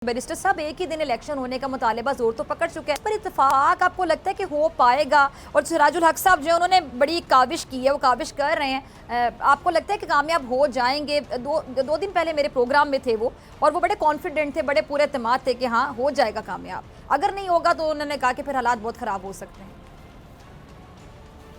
Barrister साहब, एक ही दिन इलेक्शन होने का मुतालिबा जोर तो पकड़ चुका है, पर इत्तेफाक आपको लगता है कि हो पाएगा? और सिराजुल हक साहब जो उन्होंने बड़ी काविश की है, वो काविश कर रहे हैं, आपको लगता है कि कामयाब हो जाएंगे? दो दिन पहले मेरे प्रोग्राम में थे वो, और वो बड़े कॉन्फिडेंट थे, बड़े पूरे एतमाद थे कि हाँ हो जाएगा कामयाब। अगर नहीं होगा तो उन्होंने कहा कि फिर हालात बहुत ख़राब हो सकते हैं।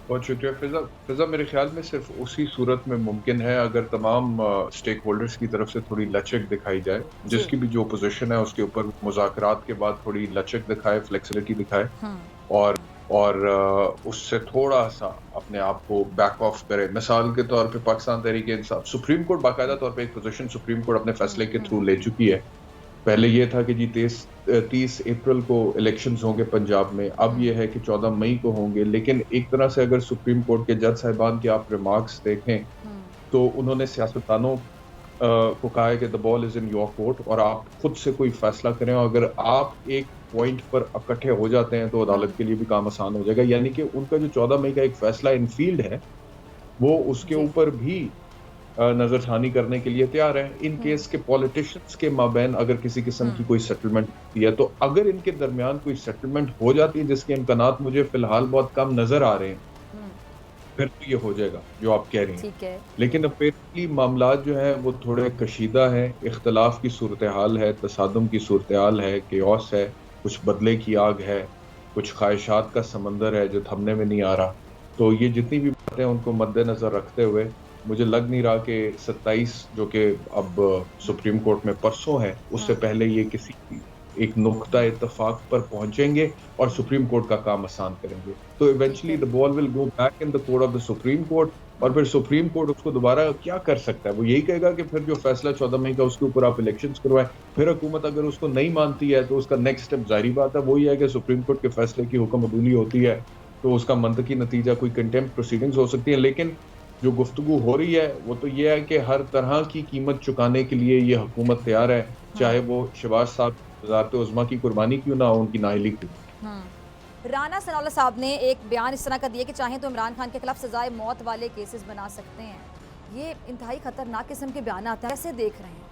बहुत शुक्रिया फिजा। फिजा, मेरे ख्याल में सिर्फ उसी सूरत में मुमकिन है अगर तमाम स्टेक होल्डर्स की तरफ से थोड़ी लचक दिखाई जाए, जी। जिसकी भी जो पोजीशन है उसके ऊपर मुज़ाकरात के बाद थोड़ी लचक दिखाए, फ्लेक्सिबिलिटी दिखाए और उससे थोड़ा सा अपने आप को बैक ऑफ करे। मिसाल के तौर पे पाकिस्तान तहरीक इंसाफ, सुप्रीम कोर्ट बाकायदा तौर पे एक पोजीशन सुप्रीम कोर्ट अपने फैसले के थ्रू ले चुकी है। पहले ये था कि जी 30 अप्रैल को इलेक्शंस होंगे पंजाब में, अब ये है कि 14 मई को होंगे। लेकिन एक तरह से अगर सुप्रीम कोर्ट के जज साहिबान के आप रिमार्क्स देखें तो उन्होंने सियासतदानों को कहा है कि the ball is in your court और आप खुद से कोई फैसला करें, और अगर आप एक पॉइंट पर इकट्ठे हो जाते हैं तो अदालत के लिए भी काम आसान हो जाएगा। यानी कि उनका जो 14 मई का एक फैसला इन फील्ड है वो उसके जी। ऊपर भी नजरसानी करने के लिए तैयार है। इन केस के पॉलिटिशियंस के माबैन अगर किसी किस्म की कोई सेटलमेंट होती है, तो अगर इनके दरमियान कोई सेटलमेंट हो जाती है, जिसके इम्कानात मुझे फिलहाल बहुत कम नजर आ रहे हैं, फिर तो ये हो जाएगा जो आप कह रही हैं। ठीक है। लेकिन अपेरेंटली मामला जो है वो थोड़े कशीदा है, इख्तलाफ की सूरत हाल है, तसादुम की सूरत हाल है, केओस है, कुछ बदले की आग है, कुछ ख्वाहिशात का समंदर है जो थमने में नहीं आ रहा। तो ये जितनी भी बातें उनको मद्देनजर रखते हुए मुझे लग नहीं रहा कि 27 जो कि अब सुप्रीम कोर्ट में परसों है, उससे पहले ये किसी एक नुक्ता इत्तफाक पर पहुंचेंगे और सुप्रीम कोर्ट का काम आसान करेंगे। तो eventually the ball will go back in the court of the supreme court, और फिर सुप्रीम कोर्ट उसको दोबारा क्या कर सकता है? वो यही कहेगा कि फिर जो फैसला 14 मई का उसके ऊपर आप इलेक्शंस करवाएं। फिर हुकूमत अगर उसको नहीं मानती है तो उसका नेक्स्ट स्टेप जाहिर बात है वही है कि सुप्रीम कोर्ट के फैसले की हुक्म अदूली होती है, तो उसका मंतकी नतीजा कोई कंटेम्प्ट प्रोसीडिंग्स हो सकती है। लेकिन जो गुफ्तगू हो रही है वो तो ये है कि हर तरह की कीमत चुकाने के लिए ये हुकूमत तैयार है, चाहे वो शहबाज साहब वज़ारत उज़्मा की कुर्बानी क्यों ना हो, उनकी नाअहली क्यों। राना सनाउल्लाह साहब ने एक बयान इस तरह का दिया कि चाहें तो इमरान खान के खिलाफ सजाए मौत वाले केसेस बना सकते हैं। ये इंतहाई खतरनाक किस्म के बयान आते हैं, कैसे देख रहे हैं?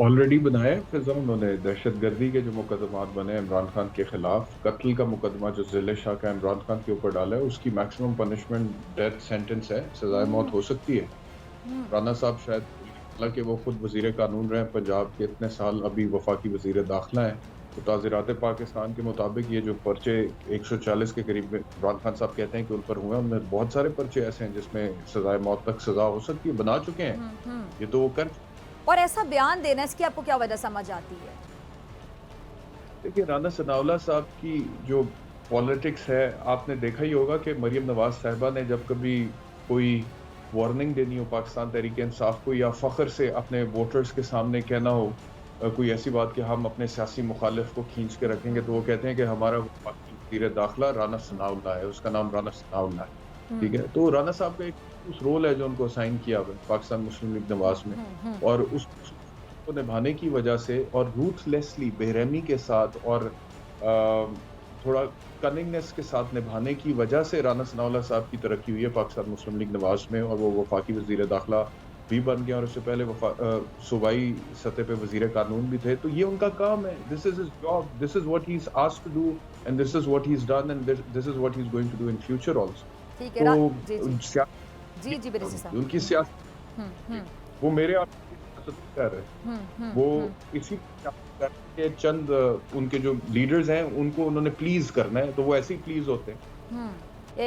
ऑलरेडी बनाए फिजा उन्होंने। दहशतगर्दी के जो मुकदमात बने इमरान खान के खिलाफ, कत्ल का मुकदमा जो ज़िले शाह का इमरान खान के ऊपर डाला है, उसकी मैक्सिमम पनिशमेंट डेथ सेंटेंस है, सजाए मौत हो सकती है। राना साहब शायद, हालांकि वो खुद वजीर कानून रहे पंजाब के इतने साल, अभी वफाकी वजीर दाखिला है, तो ताज़ीरात पाकिस्तान के मुताबिक ये जो पर्चे 140 के करीब इमरान खान साहब कहते हैं कि उन पर हुए, उनमें बहुत सारे पर्चे ऐसे हैं जिसमें सजाए मौत तक सजा हो सकती है, बना चुके हैं ये तो वो कर। और ऐसा बयान देना, इसकी आपको क्या वजह समझ आती है? देखिए, राना सनाउल्लाह साहब की जो पॉलिटिक्स है, आपने देखा ही होगा कि मरियम नवाज साहिबा ने जब कभी कोई वार्निंग देनी हो पाकिस्तान तहरीक इंसाफ को, या फ़ख्र से अपने वोटर्स के सामने कहना हो कोई ऐसी बात कि हम अपने सियासी मुखालिफ को खींच के रखेंगे, तो वो कहते हैं कि हमारा वज़ीर दाखिला राना सनाउल्लाह है, उसका नाम राना सनाउल्लाह है। ठीक है, तो राना साहब का एक उस रोल है जो उनको असाइन किया हुआ है पाकिस्तान मुस्लिम लीग नवाज में, और उस को निभाने की वजह से और रूथलेसली, बेरहमी के साथ और थोड़ा कनिंगनेस के साथ निभाने की वजह से राना सनाउल्लाह साहब की तरक्की हुई है पाकिस्तान मुस्लिम लीग नवाज में, और वो वफाकी वजीर दाखिला भी बन गया, और उससे पहले सूबाई सतह पे वजीर कानून भी थे। तो ये उनका काम है, this is his job, this is what he is asked to do, and this is what he is done, and this is what he is going to do in future also. ठीक है। जी जी जी जी barrister साहब। उनकी सियासत, वो मेरे आप कर रहे, वो इसी के चंद उनके जो लीडर्स हैं उनको उन्होंने प्लीज करना है, तो वो ऐसे ही प्लीज होते हैं।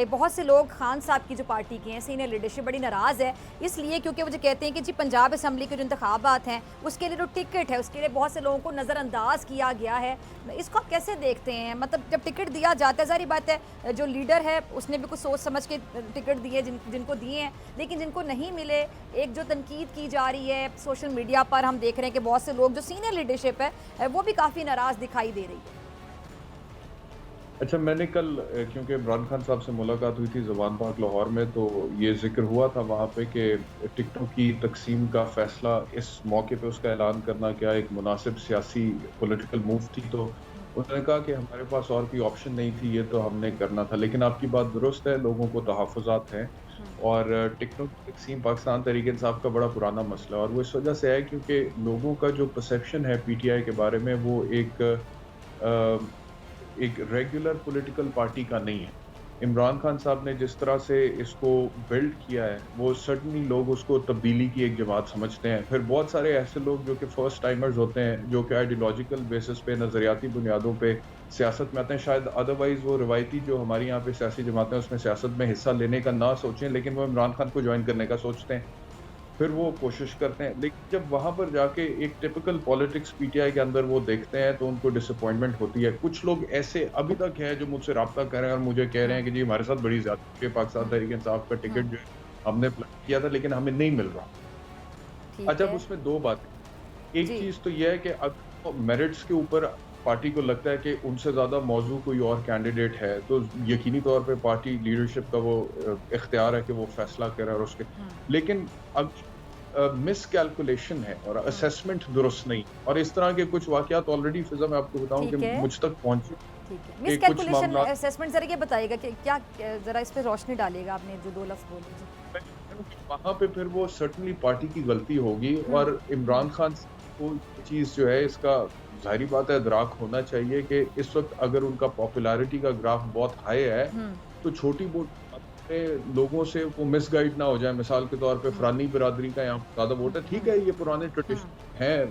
बहुत से लोग खान साहब की जो पार्टी के हैं, सीनियर लीडरशिप बड़ी नाराज़ है, इसलिए क्योंकि वो जो कहते हैं कि जी पंजाब असम्बली के जो इंतखाबात हैं उसके लिए जो टिकट है उसके लिए बहुत से लोगों को नज़रअंदाज किया गया है। इसको आप कैसे देखते हैं? मतलब जब टिकट दिया जाता है, सारी बात है जो लीडर है उसने भी कुछ सोच समझ के टिकट दिए, जिनको दिए हैं, लेकिन जिनको नहीं मिले, एक जो तनकीद की जा रही है सोशल मीडिया पर, हम देख रहे हैं कि बहुत से लोग जो सीनियर लीडरशिप है वो भी काफ़ी नाराज़ दिखाई दे रही है। अच्छा, मैंने कल, क्योंकि इमरान खान साहब से मुलाकात हुई थी ज़बान पाक लाहौर में, तो ये जिक्र हुआ था वहाँ पे कि टिकटों की तकसीम का फ़ैसला इस मौके पे उसका ऐलान करना क्या एक मुनासिब सियासी पॉलिटिकल मूव थी। तो उन्होंने कहा कि हमारे पास और कोई ऑप्शन नहीं थी, ये तो हमने करना था। लेकिन आपकी बात दुरुस्त है, लोगों को तहफ़्फ़ुज़ात हैं और टिकटॉक की तकसीम पाकिस्तान तहरीक इंसाफ का बड़ा पुराना मसला है, और वो इस वजह से है क्योंकि लोगों का जो परसेप्शन है पीटीआई के बारे में वो एक रेगुलर पॉलिटिकल पार्टी का नहीं है। इमरान खान साहब ने जिस तरह से इसको बिल्ड किया है वो सर्टनली लोग उसको तब्दीली की एक जमात समझते हैं। फिर बहुत सारे ऐसे लोग जो कि फर्स्ट टाइमर्स होते हैं, जो कि आइडियोलॉजिकल बेसिस पे, नज़रियाती बुनियादों पे सियासत में आते हैं, शायद अदरवाइज वो रिवायती जो हमारी यहाँ पे सियासी जमातें हैं उसमें सियासत में हिस्सा लेने का ना सोचें, लेकिन वो इमरान खान को ज्वाइन करने का सोचते हैं, फिर वो कोशिश करते हैं। लेकिन जब वहाँ पर जाके एक टिपिकल पॉलिटिक्स पीटीआई के अंदर वो देखते हैं तो उनको डिसअपॉइंटमेंट होती है। कुछ लोग ऐसे अभी तक है जो मुझसे रब्ता कर रहे हैं और मुझे कह रहे हैं कि जी हमारे साथ बड़ी ज्यादा है, पाकिस्तान तहरीक इंसाफ का टिकट जो है हमने अप्लाई किया था लेकिन हमें नहीं मिल रहा। अच्छा, अब उसमें दो बातें। एक चीज तो यह है कि अगर मेरिट्स के ऊपर पार्टी को लगता है कि उनसे ज्यादा मौजू कोई और कैंडिडेट है तो यकीनी तौर पे पार्टी लीडरशिप का वो इख्तियार है कि वो फैसला करे और उसके, लेकिन अब मिस कैलकुलेशन है और असेसमेंट दुरुस्त नहीं, और इस तरह के कुछ वाकयात ऑलरेडी फिजा मैं आपको बताऊं कि मुझ तक पहुंचे। मिस कैलकुलेशन असेसमेंट जरा ये बताइएगा कि क्या, जरा इस पे रोशनी डालिएगा, आपने जो दो लफ्ज बोले वहां पे फिर वो सर्टनली पार्टी की गलती होगी। और इमरान खान को चीज जो है इसका जाहिर बात है इदराक होना चाहिए कि इस वक्त अगर उनका पॉपुलैरिटी का ग्राफ बहुत हाई है तो छोटी वोट लोगों से वो मिसगाइड ना हो जाए। मिसाल के तौर पे फरानी बिरादरी का यहाँ ज्यादा वोट है, ठीक है, ये पुराने ट्रेडिशन है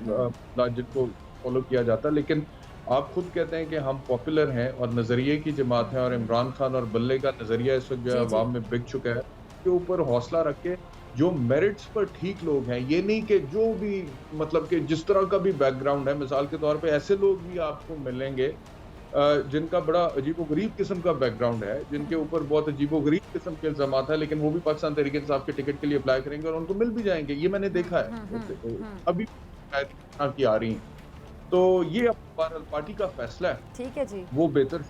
जिनको फॉलो किया जाता है, लेकिन आप खुद कहते हैं कि हम पॉपुलर हैं और नजरिए की जमात है, और इमरान खान और बल्ले का नजरिया इस वक्त जो है अवाम में बिक चुका है। के ऊपर हौसला रख के जो मेरिट्स पर ठीक लोग हैं, ये नहीं कि जो भी मतलब कि जिस तरह का भी बैकग्राउंड है, मिसाल के तौर पे ऐसे लोग भी आपको मिलेंगे जिनका बड़ा अजीबोगरीब किस्म का बैकग्राउंड है, जिनके ऊपर बहुत अजीबोगरीब किस्म के इल्जामात है, लेकिन वो भी पाकिस्तान तहरीक इंसाफ के टिकट के लिए अप्लाई करेंगे और उनको मिल भी जाएंगे। ये मैंने देखा है अभी की आ रही हैं। तो ये पार्टी का फैसला है, ठीक है जी, वो बेहतर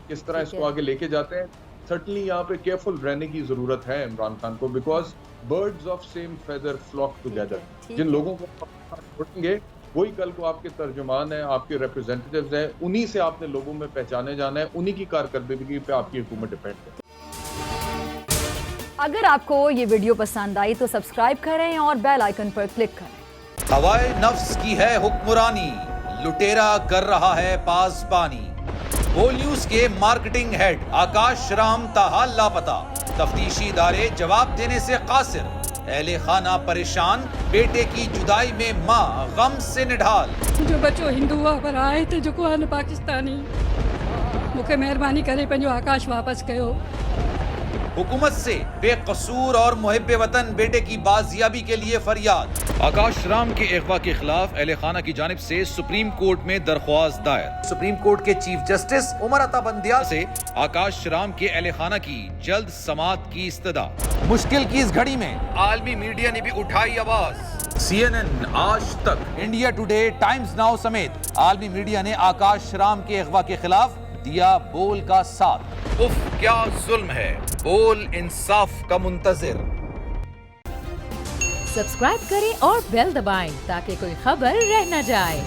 किस तरह इसको आगे लेके जाते हैं। सर्टनली यहाँ पे केयरफुल रहने की जरूरत है इमरान खान को, because birds of same feather flock together. जिन लोगों को छोड़ेंगे वही कल को आपके तर्जुमान है, आपके रिप्रेजेंटेटिव्स हैं, उन्हीं से आपने लोगों में पहचाने जाना है, उन्हीं की कारकर्दगी पे आपकी हुकूमत डिपेंड है। अगर आपको ये वीडियो पसंद आई तो सब्सक्राइब करें और बेल आइकन पर क्लिक करें। हवाए नफ्स की है हुक्मरानी, लुटेरा कर रहा है पासबानी। बोल न्यूज के मार्केटिंग हेड आकाश राम ताहा लापता, तफ्तीशी इदारे जवाब देने से कासिर, अहले खाना परेशान, बेटे की जुदाई में माँ गम से निढाल। जो बच्चो हिंदू हुआ पर आए थे जो को पाकिस्तानी, मुझे मेहरबानी करे पंहिंजो आकाश वापस कयो। हुकूमत से बेकसूर और मुहिब्बे वतन बेटे की बाजियाबी के लिए फरियाद। आकाश राम के अगवा के खिलाफ अहले खाना की जानिब से सुप्रीम कोर्ट में दरख्वास्त दायर। सुप्रीम कोर्ट के चीफ जस्टिस उमर अता बंदियाल से आकाश राम के अहले खाना की जल्द समाअत की इस्तदा। मुश्किल की इस घड़ी में आलमी मीडिया ने भी उठाई आवाज। CNN, आज तक, इंडिया टुडे, टाइम्स नाउ समेत आलमी मीडिया ने आकाश राम के अगवा के खिलाफ दिया बोल का साथ। उफ क्या जुल्म है, बोल इंसाफ का मुंतजिर। सब्सक्राइब करें और बेल दबाएं ताकि कोई खबर रह न जाए।